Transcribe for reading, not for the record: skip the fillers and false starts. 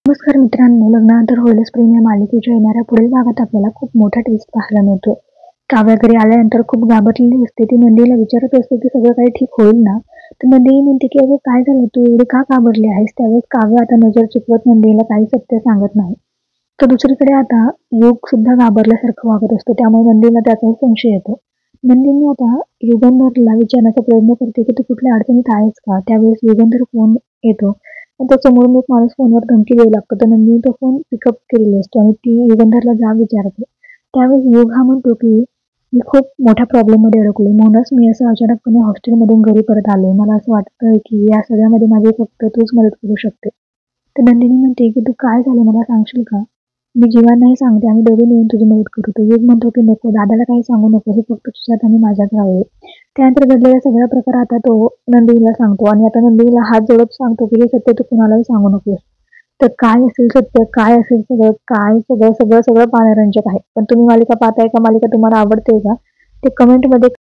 नमस्कार मित्रांनो, लग्नानंतर होईलच प्रेम या मालिकेच्या येणाऱ्या पुढील भागात आपल्याला खूप मोठा ट्विस्ट पाहायला मिळतो. काव्या घरी आल्यानंतर खूप घाबरलेली असते. ती नंदीला विचारत असते की सगळं काही ठीक होईल ना? तर नंदिनी म्हणते की अगं काय झालं, तू एवढी का घाबरली आहेस? त्यावेळेस काव्य आता नजर चुकवत नंदिनीला काही सत्य सांगत नाही. तर दुसरीकडे आता युग सुद्धा घाबरल्यासारखं वागत असतो. त्यामुळे नंदिनीला त्याचाही संशय येतो. नंदिनी आता युगंधरला विचारण्याचा प्रयत्न करते की तू कुठल्या अडचणीत आहेस का? त्यावेळेस युगंधर फोन येतो. पण तो समोरून एक माणूस फोनवर धमकी देऊ लागतो. तर नंदिनी तो फोन पिकअप केलेला असतो आणि ती युगंधरला जाब विचारते. त्यावेळेस युग हा म्हणतो की मी खूप मोठ्या प्रॉब्लेममध्ये अडकलोय. म्हणूनच मी असं अचानकपणे हॉस्टेलमधून घरी परत आलोय. मला असं वाटतंय की या सगळ्यामध्ये माझी फक्त तूच मदत करू शकते. तर नंदिनी म्हणते की तू काय झालं मला सांगशील का? मी जीवांनाही सांगते, आम्ही दोघे मिळून तुझी मदत करू. तर युग म्हणतो की नको, दादाला काही सांगू नको, हे फक्त तुझ्यात आणि माझ्यात राहावे. त्यानंतर घडलेला सगळा प्रकार आता तो नंदिनीला सांगतो आणि आता नंदिनीला हात जोडत सांगतो की हे सत्य तू कुणालाही सांगू नकोस. तर काय असेल सत्य, काय असेल सगळं, काय सगळं सगळं सगळं पाहणं रंजक आहे. पण तुम्ही मालिका पाहताय का? मालिका तुम्हाला आवडते का? ते कमेंटमध्ये